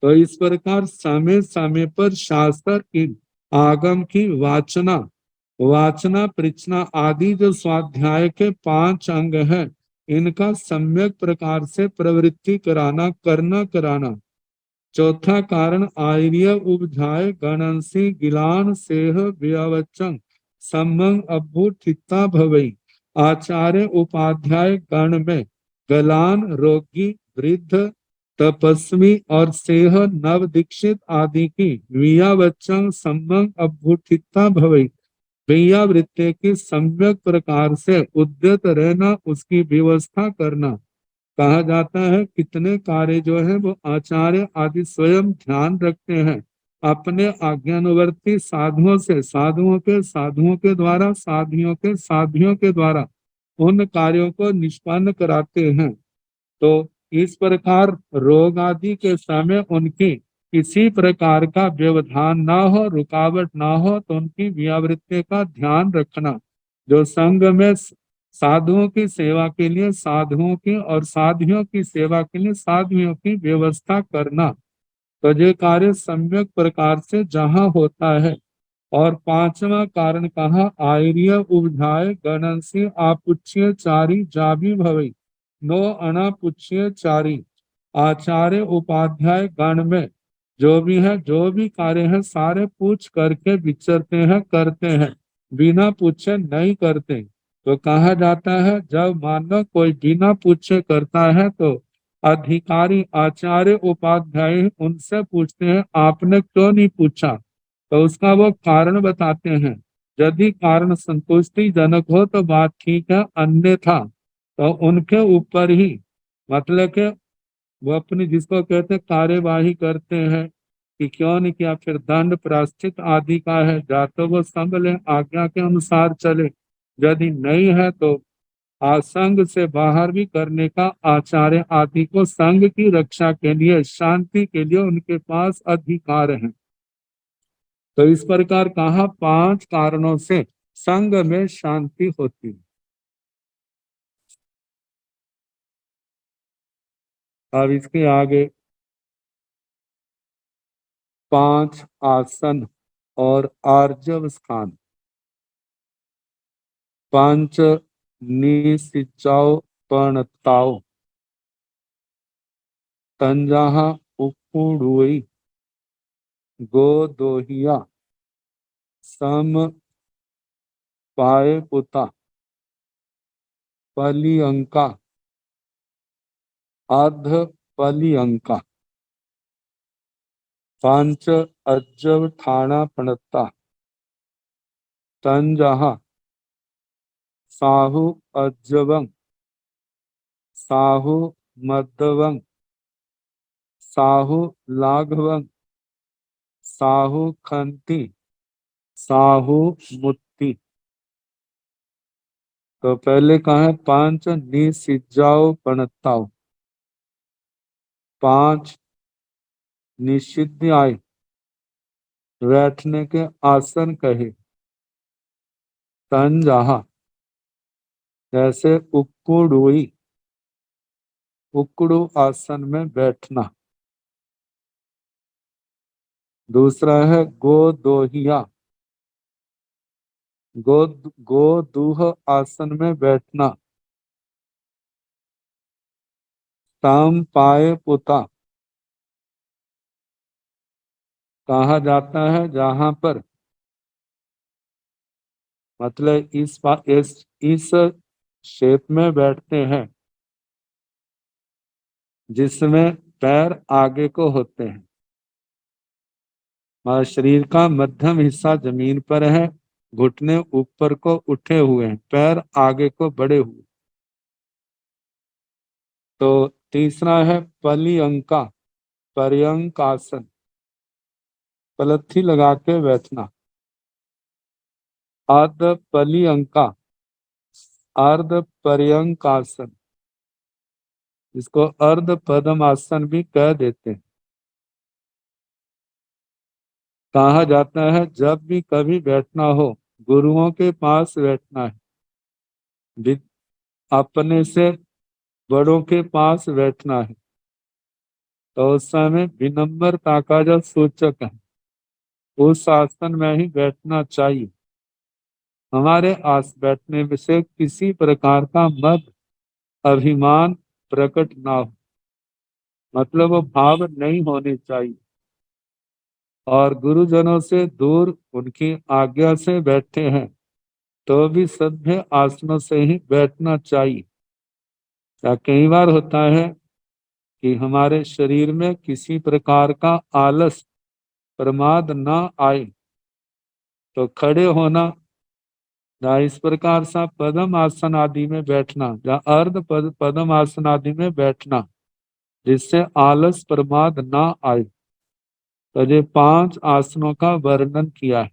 तो इस प्रकार समय समय पर शास्त्र की आगम की वाचना परीक्षना आदि जो स्वाध्याय के 5 अंग हैं, इनका सम्यक प्रकार से प्रवृत्ति कराना। चौथा कारण आर्य उपझाय गणंसी गिलान सेह व्यवचन संबंध अभूठिता भवई। आचार्य उपाध्याय गण में गलान, रोगी, वृद्ध, तपस्वी और सेह नव दीक्षित आदि की वियावचन संबंध अभूठिता भवई। वियावृत्ति की सम्यक प्रकार से उद्यत रहना, उसकी व्यवस्था करना। कहा जाता है कितने कार्य जो है वो आचार्य आदि स्वयं ध्यान रखते हैं, अपने आज्ञानुवर्ती साधुओं के द्वारा, साधियों के द्वारा उन कार्यों को निष्पन्न कराते हैं। तो इस प्रकार रोग आदि के समय उनकी किसी प्रकार का व्यवधान ना हो, रुकावट ना हो, तो उनकी व्यावृत्ति का ध्यान रखना। जो संघ में साधुओं की सेवा के लिए साधुओं की और साधियों की सेवा के लिए साधियों की व्यवस्था करना, तो ये कार्य सम्यक प्रकार से जहाँ होता है। और 5वां कारण कहा आर्य उपझाय गणंसी आपुच्य चारी जाभी भवई नो अनापुच्य चारी। आचार्य उपाध्याय गण में जो भी कार्य है सारे पूछ करके विचरते हैं, करते हैं, बिना पूछे नहीं करते। तो कहा जाता है जब मानो कोई बिना पूछे करता है तो अधिकारी आचार्य उपाध्याय उनसे पूछते हैं आपने क्यों नहीं पूछा, तो उसका वो कारण बताते हैं। यदि कारण संतुष्टिजनक हो तो बात ठीक है, अन्यथा तो उनके ऊपर ही, मतलब कि वो अपनी जिसको कहते हैं कार्यवाही करते हैं कि क्यों नहीं किया, फिर दंड प्रायश्चित आदि का है, या तो वो संग ले, आज्ञा के अनुसार चले, यदि नहीं है तो आसंग से बाहर भी करने का आचार्य आदि को संघ की रक्षा के लिए, शांति के लिए उनके पास अधिकार है। तो इस प्रकार कहा 5 कारणों से संघ में शांति होती है। अब इसके आगे 5 आसन और आर्जव स्थान। 5 निसिचाओ पर्णताओ तंजाहा उपुड़ुई गो दोहिया सम पाए पुता पलियंका अध पलियंका। 5 अज्जव ठाणा पणता तंजहा साहु अज्जवं साहु मध्यवं साहु लाघवं साहु खंती साहु मुत्ती। तो पहले कहा है 5 निसिजाओ पणताओ, 5 निषिद्ध आय, बैठने के आसन कहे। तंजहा जैसे उक्कुडुई, उक्कुडु आसन में बैठना। दूसरा है गोदोहिया, गोदूह आसन में बैठना। पाए पुता कहा जाता है जहां पर मतलब इस शेप में बैठते हैं जिसमें पैर आगे को होते हैं और शरीर का मध्यम हिस्सा जमीन पर है, घुटने ऊपर को उठे हुए हैं, पैर आगे को बढ़े हुए। तो तीसरा है पलियंका, पर्यंक आसन, पलथी लगा के बैठना। अर्ध पलियंका, अर्ध पर्यंक आसन, इसको अर्ध पद्मासन भी कह देते हैं। कहा जाता है जब भी कभी बैठना हो गुरुओं के पास बैठना है, अपने से बड़ों के पास बैठना है। तो उस समय विनम्रता का जो सूचक है उस आसन में ही बैठना चाहिए। हमारे आस बैठने में से किसी प्रकार का मद अभिमान प्रकट ना हो, मतलब वो भाव नहीं होने चाहिए। और गुरुजनों से दूर उनकी आज्ञा से बैठे हैं तो भी सभ्य आसनों से ही बैठना चाहिए। या कई बार होता है कि हमारे शरीर में किसी प्रकार का आलस प्रमाद ना आए तो खड़े होना या इस प्रकार सा पद्म आसन आदि में बैठना या पद्म आसन आदि में बैठना जिससे आलस प्रमाद ना आए। तो ये 5 आसनों का वर्णन किया है।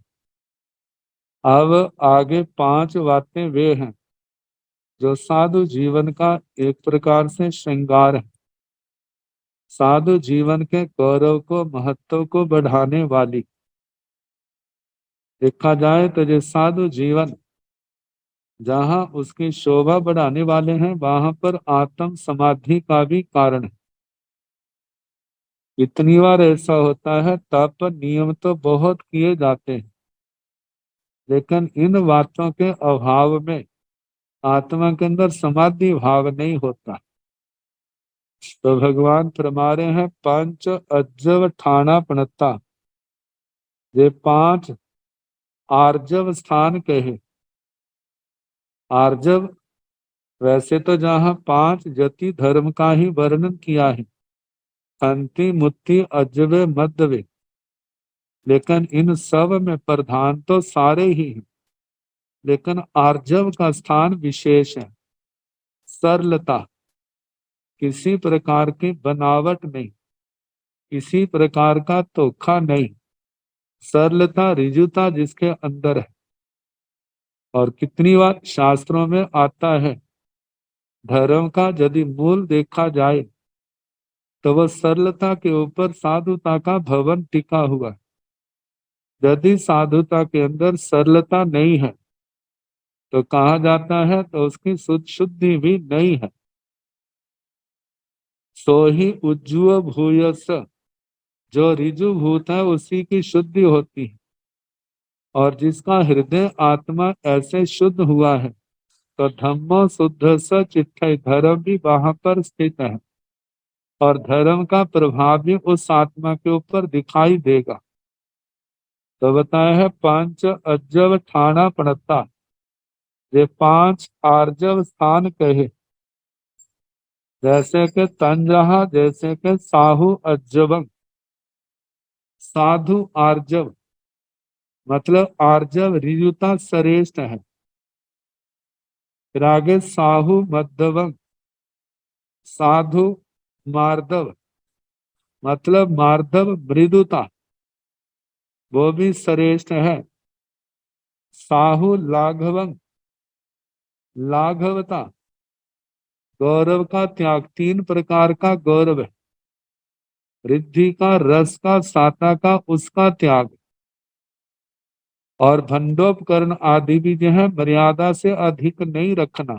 अब आगे 5 बातें वे हैं जो साधु जीवन का एक प्रकार से श्रृंगार है, साधु जीवन के गौरव को महत्व को बढ़ाने वाली। देखा जाए तो ये साधु जीवन जहाँ उसकी शोभा बढ़ाने वाले हैं वहां पर आत्म समाधि का भी कारण है। इतनी बार ऐसा होता है तप नियम तो बहुत किए जाते हैं लेकिन इन बातों के अभाव में आत्मा के अंदर समाधि भाव नहीं होता। तो भगवान फरमा रहे हैं पंच अज्जव ठाणा पणता, ये 5 आर्जव स्थान कहे। आर्जव वैसे तो जहाँ 5 जति धर्म का ही वर्णन किया है, खंति मुत्ति अज्जवे मध्यवे, लेकिन इन सब में प्रधान तो सारे ही हैं, लेकिन आर्जव का स्थान विशेष है। सरलता, किसी प्रकार की बनावट नहीं, किसी प्रकार का धोखा नहीं, सरलता रिजुता जिसके अंदर है। और कितनी बार शास्त्रों में आता है धर्म का यदि मूल देखा जाए तो वह सरलता के ऊपर साधुता का भवन टिका हुआ है। यदि साधुता के अंदर सरलता नहीं है तो कहा जाता है तो उसकी शुद्धि भी नहीं है। सो ही उज्जव भूयस, जो रिजु भूत है उसी की शुद्धि होती है। और जिसका हृदय आत्मा ऐसे शुद्ध हुआ है तो धम्मो शुद्ध स चिट्ठय, धर्म भी वहां पर स्थित है और धर्म का प्रभाव भी उस आत्मा के ऊपर दिखाई देगा। तो बताया है पंच अज्जव ठाणा पणता, ये 5 आर्जव स्थान कहे। जैसे कि तंजहा, जैसे कि साहु अज्जवम, साधु आर्जव मतलब आर्जव रिजुता श्रेष्ठ है। फिर आगे साहु मध्यवम, साधु मार्दव मतलब मार्दव मृदुता, वो भी श्रेष्ठ है। साहु लाघवम, लाघवता गौरव का त्याग, 3 प्रकार का गौरव है, रिद्धि का, रस का, साता का, उसका त्याग। और भंडोपकरण आदि भी जो है मर्यादा से अधिक नहीं रखना,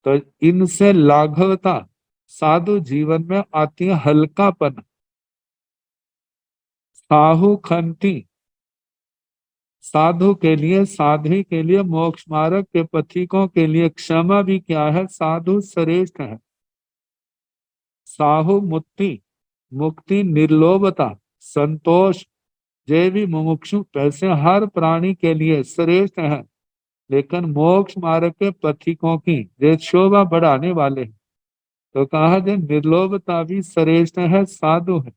तो इनसे लाघवता साधु जीवन में आती है, हल्कापन। साहु खंती साधु के लिए, साध्वी के लिए, मोक्ष मार्ग के पथिकों के लिए क्षमा भी क्या है, साधु श्रेष्ठ है। साहु मुक्ति, मुक्ति निर्लोभता, संतोष, जे भी मुमुक्षु वैसे हर प्राणी के लिए श्रेष्ठ है। लेकिन मोक्ष मार्ग के पथिकों की जो शोभा बढ़ाने वाले हैं, तो कहा जो निर्लोभता भी श्रेष्ठ है, साधु है।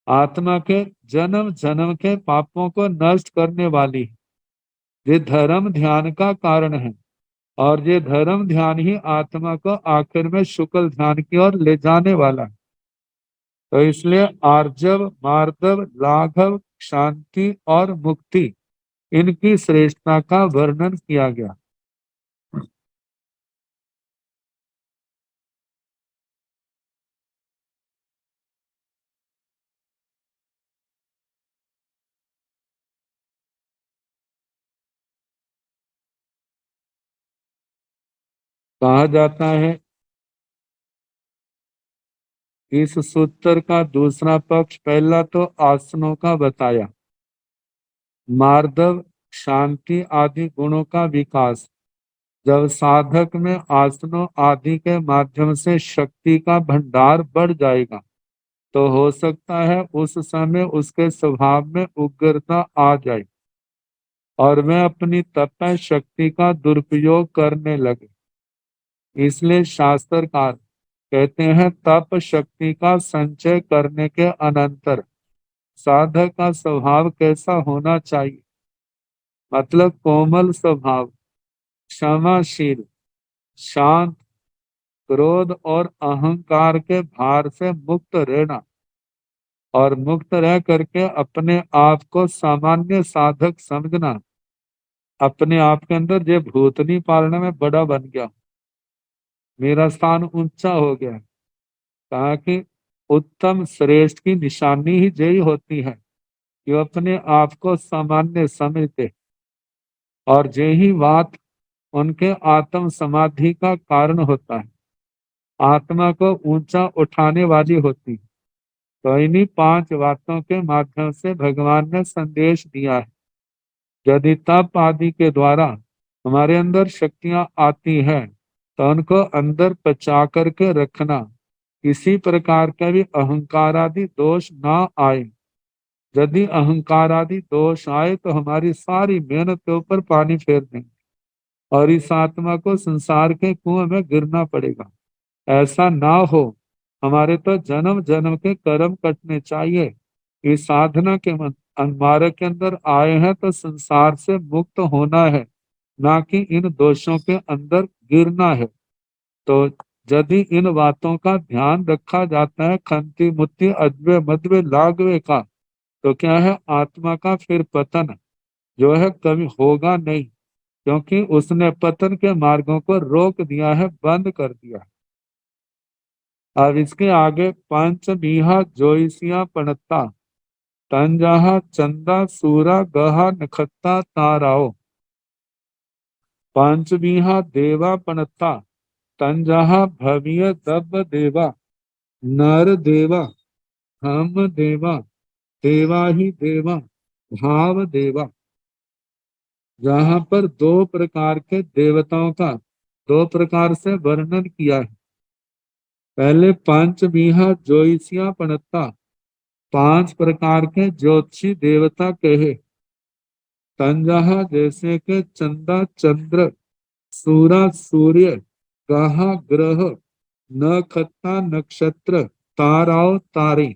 आत्मा के जन्म जन्म के पापों को नष्ट करने वाली है। ये धर्म ध्यान का कारण है, और ये धर्म ध्यान ही आत्मा को आखिर में शुक्ल ध्यान की ओर ले जाने वाला है। तो इसलिए आर्जव, मार्दव, लाघव, शांति और मुक्ति, इनकी श्रेष्ठता का वर्णन किया गया। कहा जाता है इस सूत्र का दूसरा पक्ष, पहला तो आसनों का बताया, मार्दव, शांति आदि गुणों का विकास। जब साधक में आसनों आदि के माध्यम से शक्ति का भंडार बढ़ जाएगा, तो हो सकता है उस समय उसके स्वभाव में उग्रता आ जाए और वह अपनी तप शक्ति का दुरुपयोग करने लगे। इसलिए शास्त्रकार कहते हैं तप शक्ति का संचय करने के अनंतर साधक का स्वभाव कैसा होना चाहिए, मतलब कोमल स्वभाव, क्षमाशील, शांत, क्रोध और अहंकार के भार से मुक्त रहना, और मुक्त रह करके अपने आप को सामान्य साधक समझना। अपने आप के अंदर ये भूतनी पालने में बड़ा बन गया, मेरा स्थान ऊंचा हो गया। कहा कि उत्तम श्रेष्ठ की निशानी ही यही होती है कि वो अपने आप को सामान्य समझते, और यही बात उनके आत्म समाधि का कारण होता है, आत्मा को ऊंचा उठाने वाली होती है। तो इन्हीं 5 बातों के माध्यम से भगवान ने संदेश दिया है। यदि तप आदि के द्वारा हमारे अंदर शक्तियां आती हैं, तो उनको अंदर पचा करके रखना, किसी प्रकार का भी अहंकार आदि दोष ना आए। यदि अहंकार आदि दोष आए तो हमारी सारी मेहनत के ऊपर पानी फेर देंगे और इस आत्मा को संसार के कुएं में गिरना पड़ेगा। ऐसा ना हो। हमारे तो जन्म जन्म के कर्म कटने चाहिए। इस साधना के मार्ग के अंदर आए हैं तो संसार से मुक्त होना है, ना कि इन दोषों के अंदर गिरना है। तो यदि इन बातों का ध्यान रखा जाता है, खंती मुत्ती अजबे मदबे लागवे का, तो क्या है, आत्मा का फिर पतन जो है कभी होगा नहीं, क्योंकि उसने पतन के मार्गों को रोक दिया है, बंद कर दिया है। अब इसके आगे पंच बीहा जोइसिया पणता तंजहा चंदा सूरा गहा नखत्ता ताराओ। पंच बीहा देवा पणता तंजहा भविय दब देवा, नर देवा, हम देवा, देवा ही देवा, भाव देवा। जहाँ पर 2 प्रकार के देवताओं का 2 प्रकार से वर्णन किया है। पहले पंच बीहा ज्योतिषिया पणता, 5 प्रकार के ज्योतिषी देवता कहे। तंजहा जैसे के चंदा चंद्र, सूरा सूर्य, ग्रहा ग्रह, नखत्ता नक्षत्र, ताराओ तारे।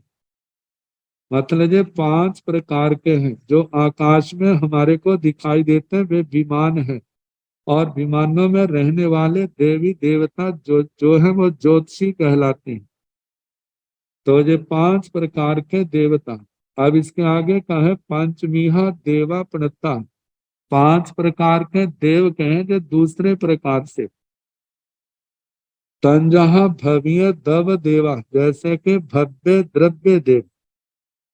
मतलब ये 5 प्रकार के हैं जो आकाश में हमारे को दिखाई देते हैं, वे विमान है। और विमानों में रहने वाले देवी देवता जो है वो ज्योतिषी कहलाते हैं। तो ये 5 प्रकार के देवता। अब इसके आगे का है पंचमीहा देवा प्रणता, 5 प्रकार के देव कहे जो दूसरे प्रकार से। तंजहा भव्य दव देवा, जैसे कि भव्य द्रव्य देव।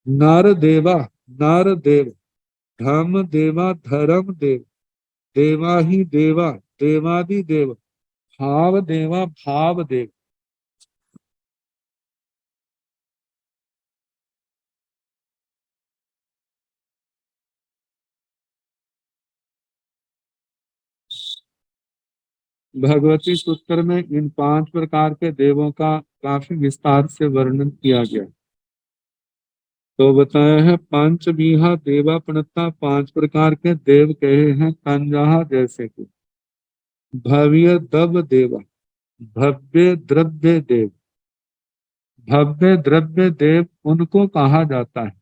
नर देवा, नर देव। धम देवा, धर्म देव। देवा ही देवा, देवादि देव। भाव देवा भाव देव। भगवती सूत्र में इन 5 प्रकार के देवों का काफी विस्तार से वर्णन किया गया। तो बताया है पंच बीहा देवा प्रणता, 5 प्रकार के देव कहे हैं कंजहा जैसे कि भव्य दब देवा, भव्य द्रव्य देव। भव्य द्रव्य देव उनको कहा जाता है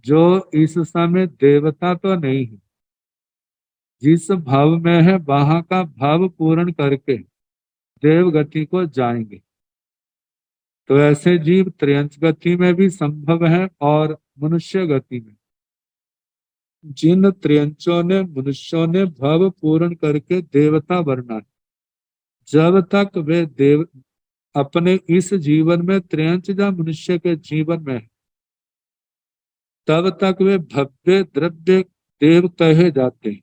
जो इस समय देवता तो नहीं है, जिस भव में है वहां का भव पूर्ण करके देव गति को जाएंगे। तो ऐसे जीव त्रियंच गति में भी संभव है और मनुष्य गति में। जिन त्रियंचों ने मनुष्यों ने भव पूर्ण करके देवता बनना है, जब तक वे देव अपने इस जीवन में त्रियंच या मनुष्य के जीवन में है, तब तक वे भव्य द्रव्य देव कहे जाते हैं।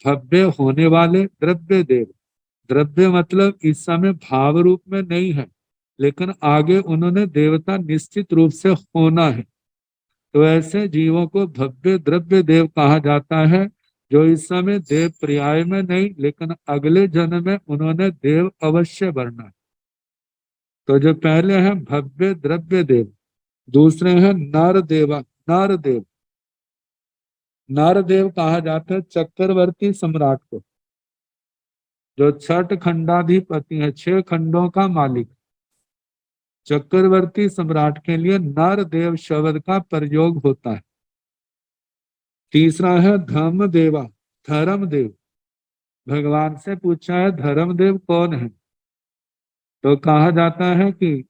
भव्य होने वाले द्रव्य देव। द्रव्य मतलब इस समय भाव रूप में नहीं है, लेकिन आगे उन्होंने देवता निश्चित रूप से होना है। तो ऐसे जीवों को भव्य द्रव्य देव कहा जाता है, जो इस समय देव पर्याय में नहीं, लेकिन अगले जन्म में उन्होंने देव अवश्य बनना है। तो जो पहले है भव्य द्रव्य देव, दूसरे हैं नर देवा नर देव। नर देव कहा जाता है चक्रवर्ती सम्राट को, जो 6 खंडाधिपति है, 6 खंडों का मालिक। चक्रवर्ती सम्राट के लिए नर देव शब्द का प्रयोग होता है। तीसरा है धर्म देवा धर्म देव। भगवान से पूछा है धर्म देव कौन है, तो कहा जाता है कि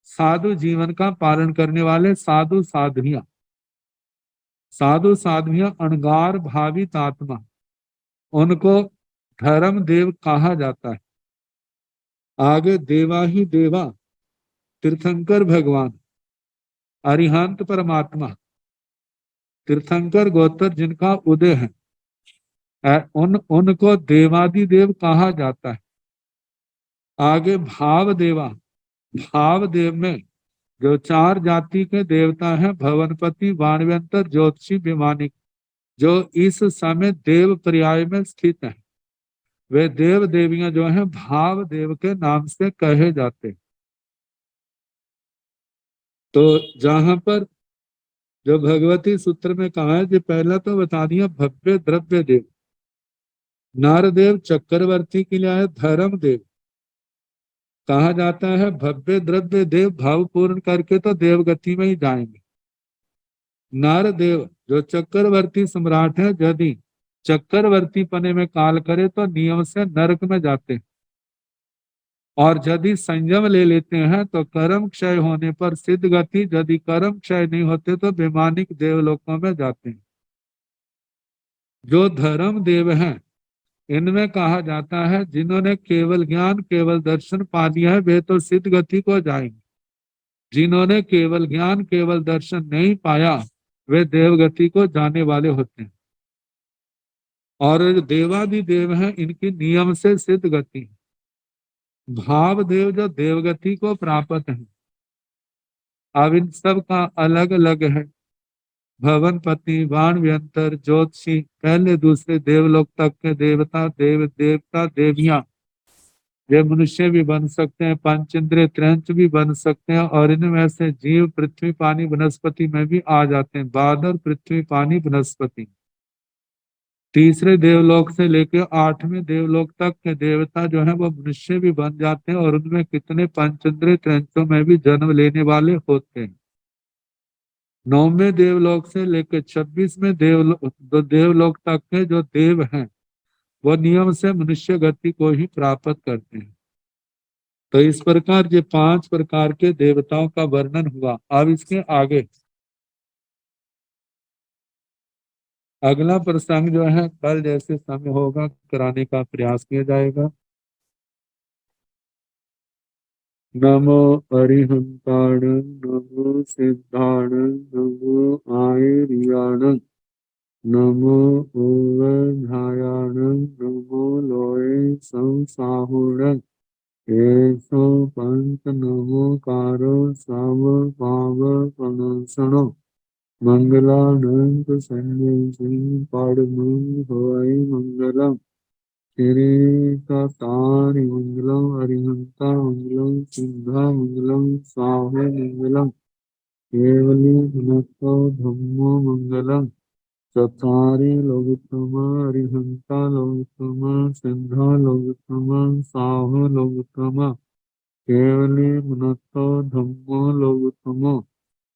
साधु जीवन का पालन करने वाले साधु साध्वियां। साधु साध्वियां अणगार भावित आत्मा, उनको धर्म देव कहा जाता है। आगे देवा ही देवा तीर्थंकर भगवान, अरिहंत परमात्मा, तीर्थंकर गोत्र जिनका उदय है, उनको देवादिदेव कहा जाता है। आगे भाव देवा, भाव देव में जो 4 जाति के देवता हैं, भवनपति वाणव्यंतर ज्योतिषी विमानिक, जो इस समय देव पर्याय में स्थित हैं, वे देव देवियां जो हैं भाव देव के नाम से कहे जाते हैं। तो जहां पर जो भगवती सूत्र में कहा है, जो पहला तो बता दिया भव्य द्रव्य देव। नारदेव चक्रवर्ती के लिए है धर्म देव। कहा जाता है भव्य द्रव्य देव भाव पूर्ण करके तो देवगति में ही जाएंगे। नारदेव जो चक्रवर्ती सम्राट है, यदि चक्रवर्ती पने में काल करे तो नियम से नरक में जाते हैं, और यदि संयम ले लेते हैं तो कर्म क्षय होने पर सिद्ध गति, यदि कर्म क्षय नहीं होते तो वैमानिक देवलोकों में जाते हैं। जो धर्म देव हैं, इनमें कहा जाता है जिन्होंने केवल ज्ञान केवल दर्शन पा लिया है, वे तो सिद्ध गति को जाएंगे। जिन्होंने केवल ज्ञान केवल दर्शन नहीं पाया, वे देवगति को जाने वाले होते हैं। और देवादि देव हैं, इनकी नियम से सिद्ध गति है। भाव देव जो देवगति को प्राप्त है, अब इन सब का अलग अलग है। भवनपति वाणव्यंतर ज्योतिषी, पहले दूसरे देवलोक तक के देवता देवता देवियां, ये मनुष्य भी बन सकते हैं, पंचेंद्रिय त्रंच भी बन सकते हैं, और इनमें से जीव पृथ्वी पानी वनस्पति में भी आ जाते हैं। बादर पृथ्वी पानी वनस्पति। तीसरे देवलोक से लेकर 8वें देवलोक तक के देवता जो है वो मनुष्य भी बन जाते हैं, और उनमें कितने पंचेंद्रिय त्रंचों में भी जन्म लेने वाले होते हैं। 9वें देवलोक से लेकर 26वें देवलोक तक के जो देव हैं, वो नियम से मनुष्य गति को ही प्राप्त करते हैं। तो इस प्रकार ये 5 प्रकार के देवताओं का वर्णन हुआ। अब इसके आगे अगला प्रसंग जो है कल जैसे समय होगा कराने का प्रयास किया जाएगा। नमो अरिहंताण, नमो सिद्धाण, नमो आयर्याण। नमो ओवधायाणं नमो लोये संसाहुणं येषो पंच नमो कारो साव पाव पनसणो मंगलानंद सन्यासी पाड़मंग होय मंगलम किरीटातारि मंगलम अरिहंता मंगलम सिद्धा मंगलम साहे मंगलम केवली गुणतो धम्मो मंगलम चत्वारि लोकोत्तमा अरिहंता लोकोत्तमा सिद्धा लोकोत्तमा साहो लोकोत्तमा केवली गुणतो धम्मो लोकोत्तमो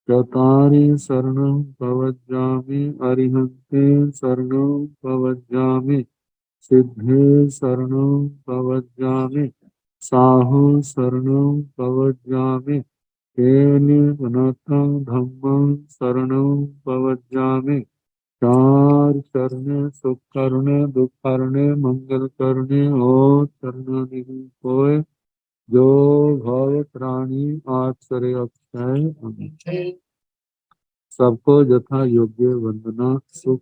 चत्वारि शरणं प्रवज्जामि अरिहन्ते शरणं प्रवज्जामि सिद्धे शरणं प्रवज्जामि साहु शरणं प्रवज्जामि केवली गुणतं धम्मं शरणं प्रवज्जामि चार चरणे सुख करने दुख करने मंगल करने और चरणानि कोय जो भव प्राणी आचरे अक्षय सबको यथा योग्य वंदना सुख